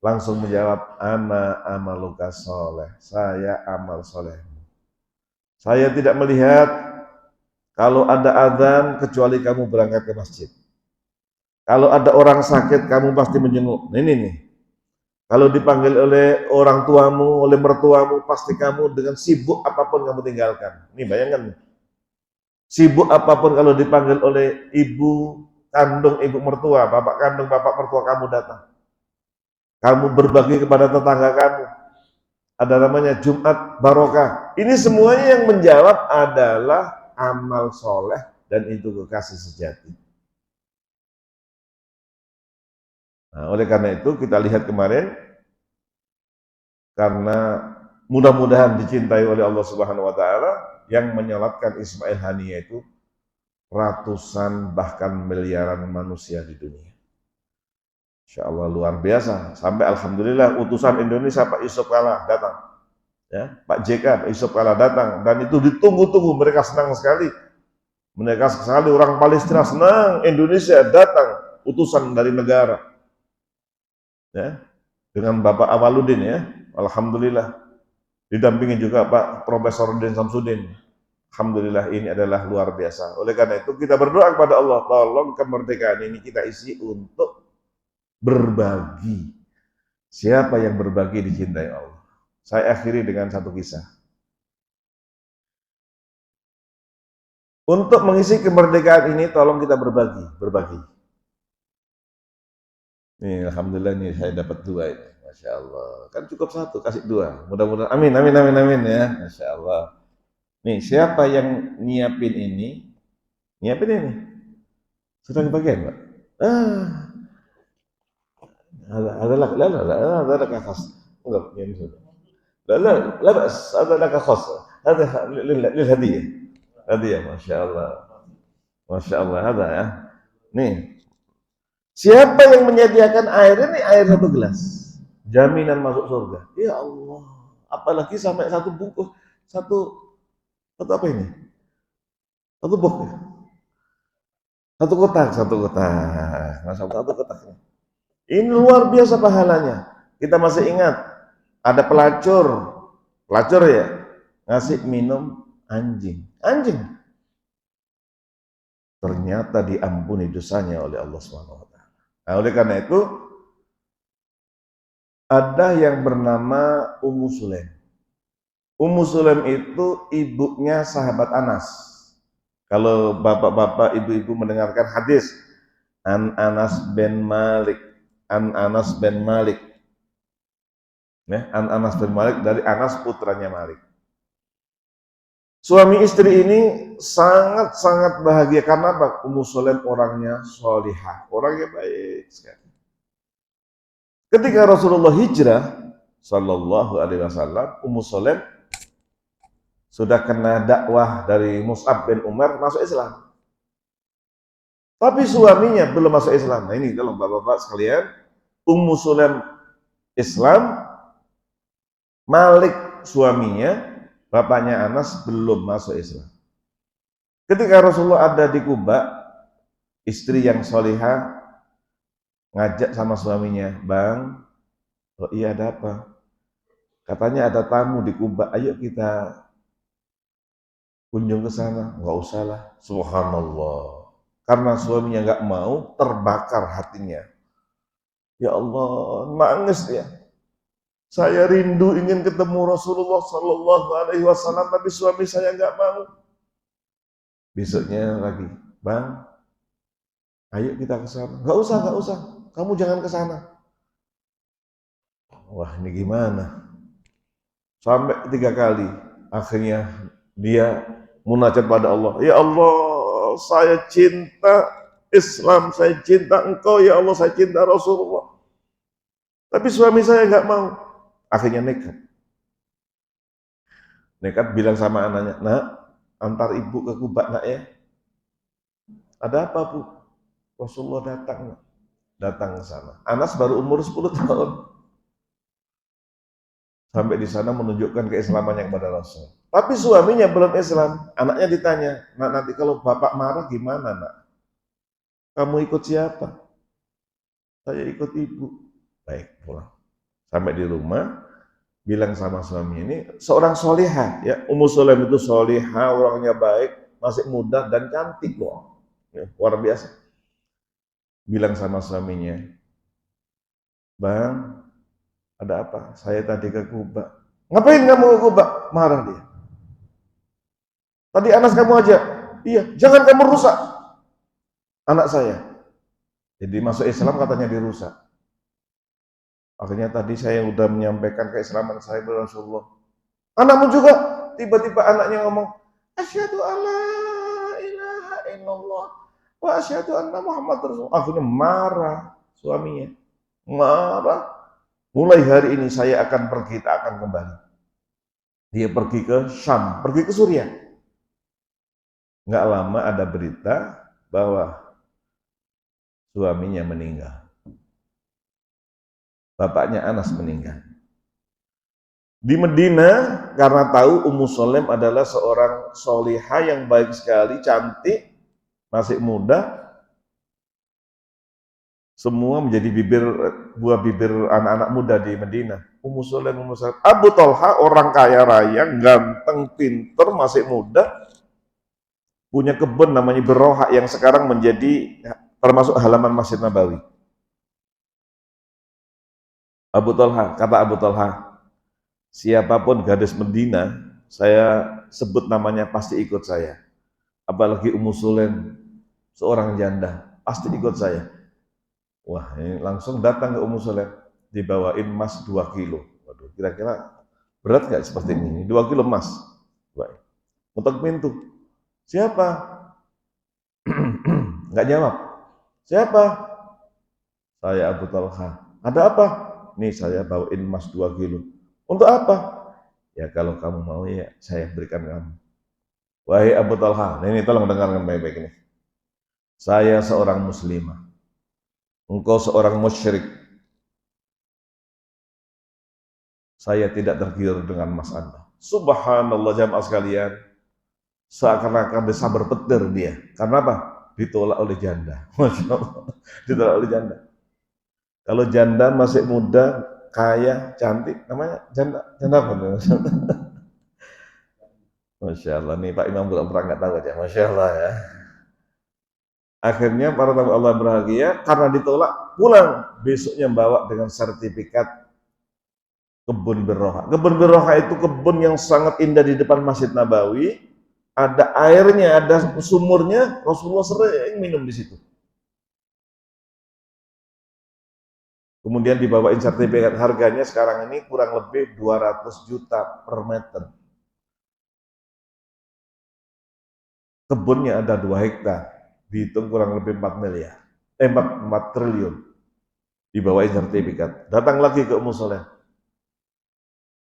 langsung menjawab, ana amaluka soleh, saya amal soleh. Saya tidak melihat kalau ada adzan kecuali kamu berangkat ke masjid. Kalau ada orang sakit, kamu pasti menjenguk. Nah, ini nih. Kalau dipanggil oleh orang tuamu, oleh mertuamu, pasti kamu dengan sibuk apapun kamu tinggalkan. Ini bayangkan. Sibuk apapun kalau dipanggil oleh ibu kandung, ibu mertua, bapak kandung, bapak mertua kamu datang. Kamu berbagi kepada tetangga kamu. Ada namanya Jumat Barokah. Ini semuanya yang menjawab adalah amal soleh dan itu kekasih sejati. Nah, oleh karena itu kita lihat kemarin, karena mudah-mudahan dicintai oleh Allah Subhanahu wa taala, yang menyolatkan Ismail Haniya itu ratusan bahkan miliaran manusia di dunia. Insya Allah luar biasa. Sampai alhamdulillah utusan Indonesia Pak Yusuf Kala datang. Ya, Pak JK, Pak Yusuf Kala datang dan itu ditunggu-tunggu, mereka senang sekali. Mereka sekali orang Palestina senang Indonesia datang utusan dari negara. Ya, dengan Bapak Awaludin ya, alhamdulillah didampingi juga Pak Profesor Udin Samsudin. Alhamdulillah ini adalah luar biasa. Oleh karena itu kita berdoa kepada Allah, tolong kemerdekaan ini kita isi untuk berbagi. Siapa yang berbagi dicintai Allah. Saya akhiri dengan satu kisah. Untuk mengisi kemerdekaan ini tolong kita berbagi. Nih, alhamdulillah nih saya dapat 2 ini. Masya Allah. Kan cukup 1, kasih 2. Mudah-mudahan amin ya. Masya Allah. Nih, siapa yang nyiapin ini? Nyiapin ini. Sudah kebagian, Pak? هذا لك خاص. انظر يعني لا بأس، هذا لك خاص. هذا للهدية. هدية ما شاء الله. Masya Allah, ada ya. Nih, siapa yang menyediakan air ini, air 1 gelas, jaminan masuk surga. Ya Allah, apalagi sampai 1 bungkus, satu apa ini? 1 box ya? 1 kotak, 1 kotak. Nah, 1 kotak. Ini luar biasa pahalanya. Kita masih ingat ada pelacur ya, ngasih minum anjing. Ternyata diampuni dosanya oleh Allah SWT. Nah, oleh karena itu ada yang bernama Ummu Sulaim. Ummu Sulaim itu ibunya sahabat Anas. Kalau bapak-bapak, ibu-ibu mendengarkan hadis Anas bin Malik, Anas bin Malik dari Anas putranya Malik. Suami istri ini sangat-sangat bahagia karena apa? Ummu Sulaim orangnya sholihah, orangnya baik sekali. Ketika Rasulullah hijrah Sallallahu Alaihi Wasallam, Ummu Sulaim sudah kena dakwah dari Mus'ab bin Umar masuk Islam. Tapi suaminya belum masuk Islam. Nah ini kalau bapak-bapak sekalian, Ummu Sulaim Islam, Malik suaminya, bapaknya Anas belum masuk Islam. Ketika Rasulullah ada di Kuba, istri yang solihah ngajak sama suaminya, Bang, oh iya ada apa? Katanya ada tamu di Kuba, ayo kita kunjung ke sana. Nggak usah lah, subhanallah. Karena suaminya nggak mau, terbakar hatinya. Ya Allah, nangis ya. Saya rindu ingin ketemu Rasulullah Sallallahu Alaihi Wasallam, tapi suami saya nggak mau. Besoknya lagi, Bang, ayo kita ke sana. Nggak usah, kamu jangan ke sana. Wah, ini gimana? sampai 3 kali. Akhirnya dia munajat pada Allah, ya Allah, saya cinta Islam, saya cinta engkau ya Allah, saya cinta Rasulullah, tapi suami saya nggak mau. Akhirnya nekat bilang sama anaknya, nak, antar ibu ke Kuba nak ya. Ada apa bu? Rasulullah datang ke sana. Anas baru umur 10 tahun. Sampai di sana menunjukkan keislamannya kepada Rasul. Tapi suaminya belum Islam. Anaknya ditanya, nak, nanti kalau bapak marah gimana nak? Kamu ikut siapa? Saya ikut ibu. Baik, pulang. Sampai di rumah, bilang sama suami ini, seorang solihah, ya, Ummu Sulaim itu solihah, orangnya baik, masih muda dan cantik loh, ya, luar biasa. Bilang sama suaminya, bang, ada apa? Saya tadi ke Kuba. Ngapain kamu ke Kuba? Marah dia. Tadi Anas kamu aja. Iya, jangan kamu rusak anak saya. Jadi masuk Islam katanya dirusak. Akhirnya tadi saya udah menyampaikan keislaman saya kepada Rasulullah. Anakmu juga, tiba-tiba anaknya ngomong, asyhadu alla ilaha illallah wa asyhadu anna Muhammad Rasulullah. Akhirnya marah suaminya. Marah. Mulai hari ini saya akan pergi, tak akan kembali. Dia pergi ke Syam, pergi ke Suriah. Nggak lama ada berita bahwa suaminya meninggal. Bapaknya Anas meninggal. Di Medina, karena tahu Ummu Sulaim adalah seorang solihah yang baik sekali, cantik, masih muda, semua menjadi buah bibir anak-anak muda di Medina. Ummu Sulaim. Abu Talha, orang kaya raya, ganteng, pinter, masih muda, punya kebun namanya Beroha yang sekarang menjadi termasuk halaman Masjid Nabawi. Abu Talha, kata Abu Talha, siapapun gadis Medina, saya sebut namanya pasti ikut saya. Apalagi Ummu Sulaim, seorang janda, pasti ikut saya. Wah, ini langsung datang ke Ummu Sulaim, dibawain emas 2 kilo. Waduh, kira-kira berat nggak seperti ini? 2 kilo emas. Ketok pintu. Siapa? Nggak jawab. Siapa? Saya Abu Talha. Ada apa? Nih saya bawain emas 2 kilo. Untuk apa? Ya kalau kamu mau ya saya berikan kamu. Wahai Abu Talha, nah ini tolong dengarkan baik-baik ini. Saya seorang muslimah. Engkau seorang musyrik. Saya tidak tergiur dengan emas Anda. Subhanallah jamaah sekalian. Seakan-akan bisa berpetir dia. Karena apa? Ditolak oleh janda. Masya Allah. Ditolak oleh janda. Kalau janda masih muda, kaya, cantik, namanya janda apa? Masya Allah, nih Pak Imam belum pernah nggak tahu aja. Masya Allah ya. Akhirnya para tamu Allah bahagia karena ditolak, pulang. Besoknya bawa dengan sertifikat kebun Beroha. Kebun Beroha itu kebun yang sangat indah di depan Masjid Nabawi. Ada airnya, ada sumurnya. Rasulullah sering minum di situ. Kemudian dibawain sertifikat, harganya sekarang ini kurang lebih 200 juta per meter. Kebunnya ada 2 hektar, dihitung kurang lebih 4 miliar, 4 triliun. Dibawain sertifikat. Datang lagi ke Ummu Sulaim.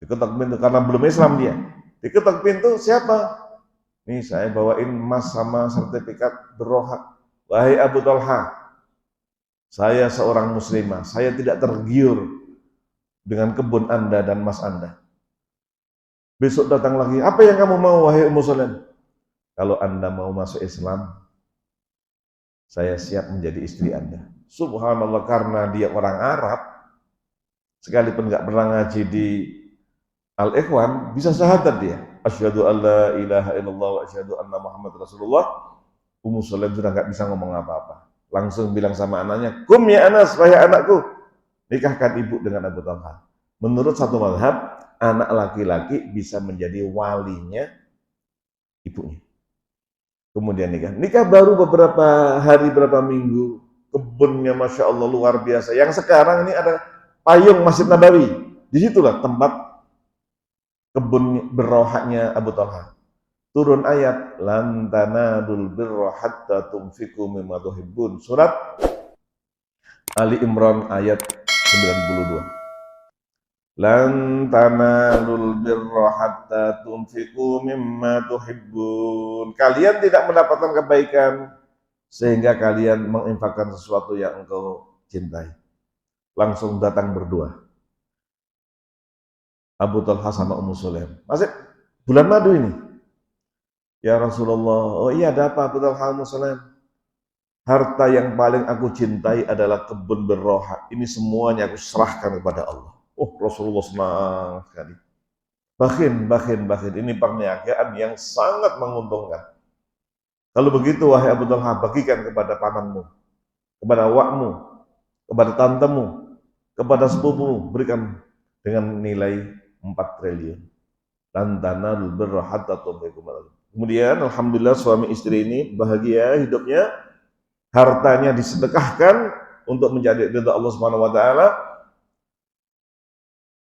Diketok pintu, karena belum Islam dia. Diketok pintu, siapa? Nih saya bawain emas sama sertifikat Beroha. Wahai Abu Talha, saya seorang muslimah, saya tidak tergiur dengan kebun Anda dan emas Anda. Besok datang lagi, apa yang kamu mau wahai Ummu Sulaim? Kalau Anda mau masuk Islam, saya siap menjadi istri Anda. Subhanallah, karena dia orang Arab, sekalipun nggak pernah ngaji di Al-Ikhwan, bisa syahadat dia. Asyhadu alla ilaha illallah wa asyhadu anna Muhammad Rasulullah. Ummu Sulaim sudah nggak bisa ngomong apa-apa. Langsung bilang sama anaknya, kum ya Anas, wahai anakku, nikahkan ibu dengan Abu Talha. Menurut satu mazhab, anak laki-laki bisa menjadi walinya ibunya. Kemudian nikah baru beberapa hari, beberapa minggu, kebunnya Masya Allah luar biasa. Yang sekarang ini ada payung Masjid Nabawi. Disitulah tempat kebun berrohaknya Abu Talha. Turun ayat lan tanadul birra hatta tunfiqu mimma tuhibbun. Surat Ali Imran ayat 92. Lan tanalul birra hatta tunfiqu mimma tuhibbun. Kalian tidak mendapatkan kebaikan sehingga kalian menginfakkan sesuatu yang engkau cintai. Langsung datang berdua. Abu Talha sama Ummu Sulaim. Masih bulan madu ini. Ya Rasulullah, oh iya ada apa Abu Talha Ummu Sulaim? Harta yang paling aku cintai adalah kebun berroha. Ini semuanya aku serahkan kepada Allah. Oh Rasulullah senang sekali. Bakin. Ini perniagaan yang sangat menguntungkan. Kalau begitu wahai Abu Talha, bagikan kepada pamanmu, kepada wakmu, kepada tantemu, kepada sepupumu, berikan dengan nilai 4 triliun. Lan tanalul birra hatta tunfiqu mimma tuhibbun. Kemudian alhamdulillah suami istri ini bahagia hidupnya, hartanya disedekahkan untuk menjadi ridha Allah Subhanahu wa taala,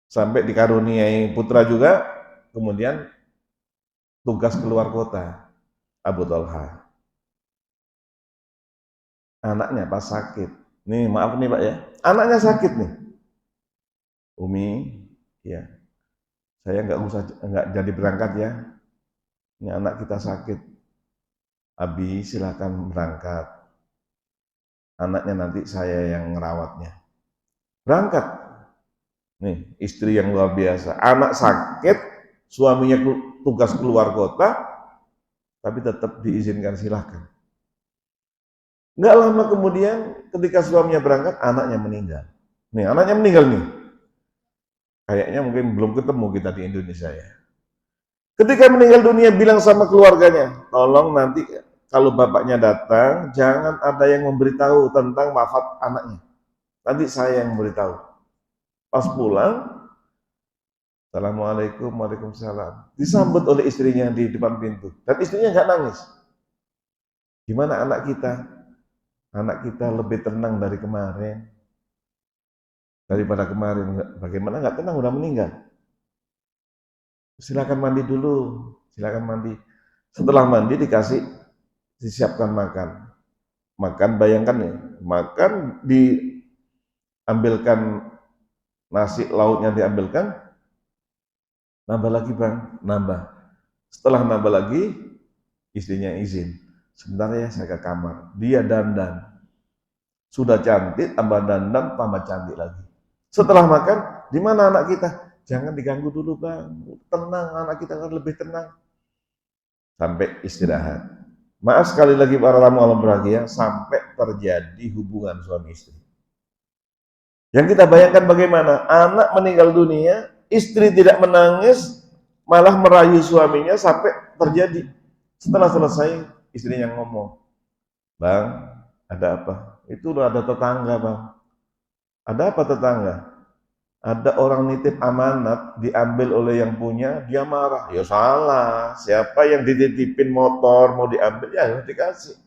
sampai dikaruniai putra juga. Kemudian tugas keluar kota Abu Talha. Anaknya pas sakit. Nih maaf nih Pak ya. Anaknya sakit nih. Umi, ya. Saya nggak jadi berangkat ya. Ini anak kita sakit. Abi silakan berangkat. Anaknya nanti saya yang ngerawatnya. Berangkat. Nih, istri yang luar biasa. Anak sakit, suaminya tugas keluar kota, tapi tetap diizinkan silakan. Nggak lama kemudian ketika suaminya berangkat, anaknya meninggal. Nih, anaknya meninggal nih. Kayaknya mungkin belum ketemu kita di Indonesia ya. Ketika meninggal dunia bilang sama keluarganya, tolong nanti kalau bapaknya datang, jangan ada yang memberitahu tentang wafat anaknya. Nanti saya yang memberitahu. Pas pulang, Assalamualaikum, waalaikumsalam. Disambut oleh istrinya di depan pintu. Dan istrinya nggak nangis. Gimana anak kita? Anak kita lebih tenang dari kemarin. Daripada kemarin. Bagaimana nggak tenang, udah meninggal. Silakan mandi dulu. Silakan mandi. Setelah mandi disiapkan makan. Makan, bayangkan nih. Makan, diambilkan nasi lauknya diambilkan. Nambah lagi bang, nambah. Setelah nambah lagi, istrinya izin. Sebentar ya saya ke kamar. Dia dandan. Sudah cantik, tambah dandan, tambah cantik lagi. Setelah makan, di mana anak kita? Jangan diganggu dulu bang. Tenang, anak kita kan lebih tenang. Sampai istirahat. Maaf sekali lagi para tamu alam bahagia, sampai terjadi hubungan suami istri. Yang kita bayangkan bagaimana? Anak meninggal dunia, istri tidak menangis, malah merayu suaminya sampai terjadi. Setelah selesai, istrinya ngomong, bang, ada apa? Itu udah ada tetangga bang. Ada apa tetangga? Ada orang nitip amanat, diambil oleh yang punya, dia marah. Ya salah, siapa yang dititipin motor mau diambil, ya harus dikasih.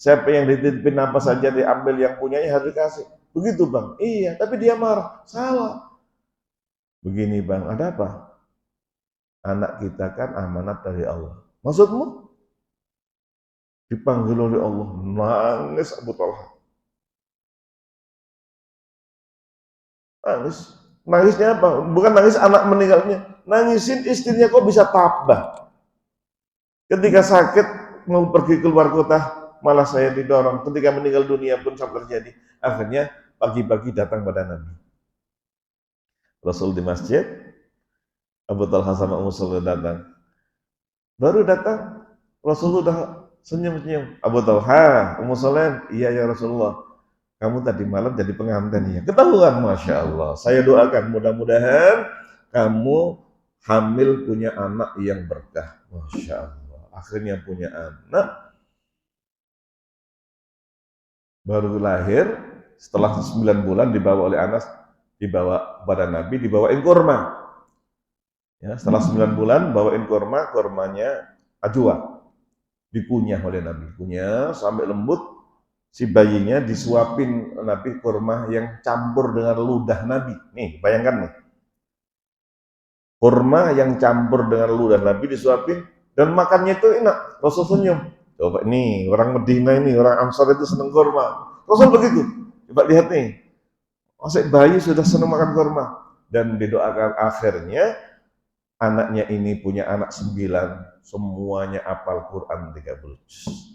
Siapa yang dititipin apa saja diambil yang punyanya harus dikasih. Begitu bang, iya, tapi dia marah, salah. Begini bang, ada apa? Anak kita kan amanat dari Allah. Maksudmu? Dipanggil oleh Allah, nangis Abu Talha. Nangis. Nangisnya apa? Bukan nangis anak meninggalnya. Nangisin istrinya kok bisa tabah. Ketika sakit, mau pergi keluar kota, malah saya didorong. Ketika meninggal dunia pun sampai terjadi. Akhirnya pagi-pagi datang pada Nabi. Rasul di masjid, Abu Talha sama Ummu Sulaim datang. Baru datang, Rasul udah senyum-senyum. Abu Talha, Ummu Sulaim, iya ya Rasulullah. Kamu tadi malam jadi pengantin ya. Ketahuan, Masya Allah. Saya doakan mudah-mudahan kamu hamil punya anak yang berkah. Masya Allah. Akhirnya punya anak. Baru lahir, setelah 9 bulan dibawa oleh Anas, dibawa pada Nabi, dibawain kurma. Ya, setelah 9 bulan bawain kurma, kurmanya ajwa. Dikunyah oleh Nabi. Kunyah sampai lembut. Si bayinya disuapin Nabi kurma yang campur dengan ludah Nabi. Nih, bayangkan nih. kurma yang campur dengan ludah Nabi disuapin, dan makannya itu enak. Rasul senyum. Coba nih, orang Medina ini, orang Ansar itu senang kurma. Rasul begitu. Coba lihat nih, masih bayi sudah senang makan kurma. Dan didoakan akhirnya, anaknya ini punya anak 9, semuanya hafal Quran 30 juz.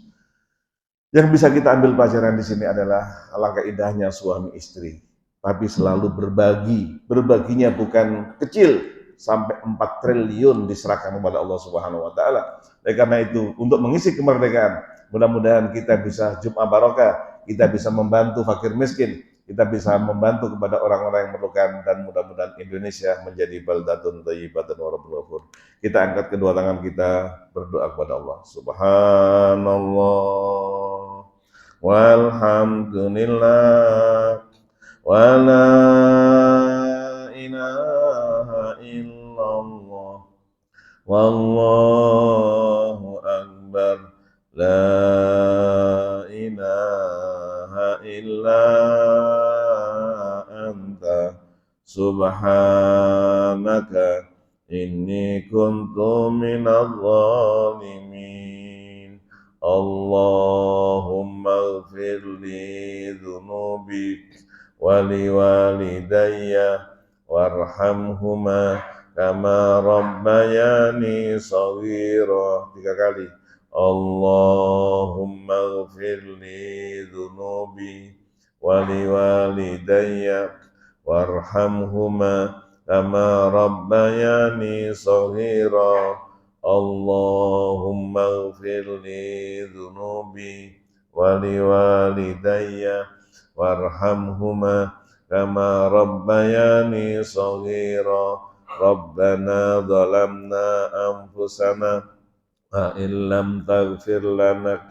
Yang bisa kita ambil pelajaran di sini adalah alangkah indahnya suami istri, tapi selalu berbagi. Berbaginya bukan kecil, sampai 4 triliun diserahkan kepada Allah Subhanahu wa taala. Oleh karena itu, untuk mengisi kemerdekaan, mudah-mudahan kita bisa Jum'ah barokah, kita bisa membantu fakir miskin, kita bisa membantu kepada orang-orang yang memerlukan, dan mudah-mudahan Indonesia menjadi baldatun thayyibatun wa rabbul ghafur. Kita angkat kedua tangan kita, berdoa kepada Allah. Subhanallah walhamdulillah wa la ilaha illallah wallahu akbar, la ilaha illa anta subhanaka inni kuntu minadh dhalimin. Allahumma ighfir li dhunubi wa liwalidayya warhamhuma kama rabbayani shaghira. 3 kali. Allahumma ighfir li dhunubi wa liwalidayya warhamhuma kama rabbayani shaghira. Allahumma ighfir li dhunubi wa liwalidayya warhamhuma kama rabbayani shaghira. Rabbana zalamna anfusana wa illam taghfir lana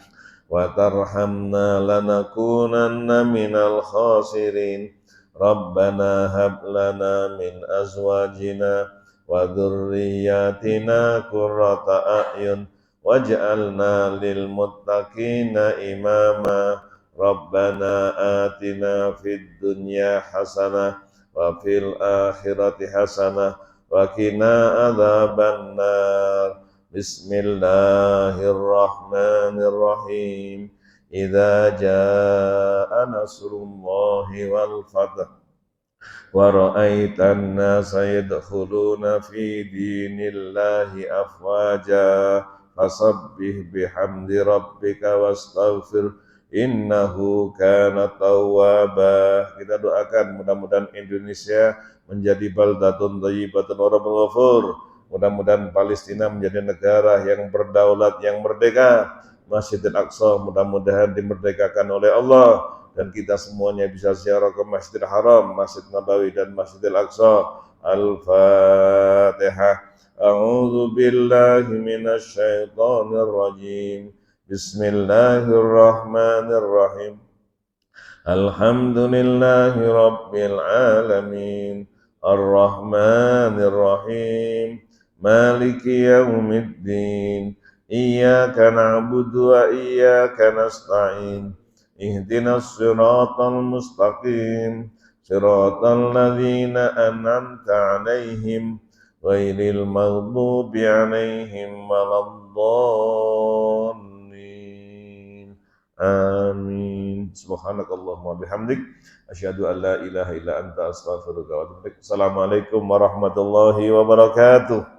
wa tarhamna lanakunanna minal khasirin. Rabbana hab lana min azwajina wa dzurriyyatina qurrata a'yun waj'alna lil muttaqina imama. Rabbana atina fid dunya hasanah wa fil akhirati hasanah wa qina adzabannar. Bismillahirrahmanirrahim. Idza jaa nasrullahi wal fath wa ra'aitan nasa yadkhuluna fi dinillahi afwaja fasabbih bihamdi rabbika wastaghfir innahu kana tawwaba. Kita doakan mudah-mudahan Indonesia menjadi baldatun thayyibatun wa rabbul ghafur. Mudah-mudahan Palestina menjadi negara yang berdaulat, yang merdeka. Masjidil Aqsa mudah-mudahan dimerdekakan oleh Allah, dan kita semuanya bisa ziarah ke Masjidil Haram, Masjid Nabawi, dan Masjidil Aqsa. Al-Fatihah. A'udzu billahi minasy syaithanir rajim. Bismillahirrahmanirrahim. Alhamdulillahi rabbil alamin. Ar-Rahmanir Rahim. Maliki yaumiddin. Iyyaka na'budu wa iyyaka nasta'in. Ihdinas siratal mustaqim. Siratal ladzina an'amta 'alaihim ghairil maghdubi 'alaihim waladdallin. Amin. Subhanakallahumma bihamdik asyhadu an la ilaha illa anta astaghfiruka wa atubu ilaik. Assalamualaikum warahmatullahi wabarakatuh.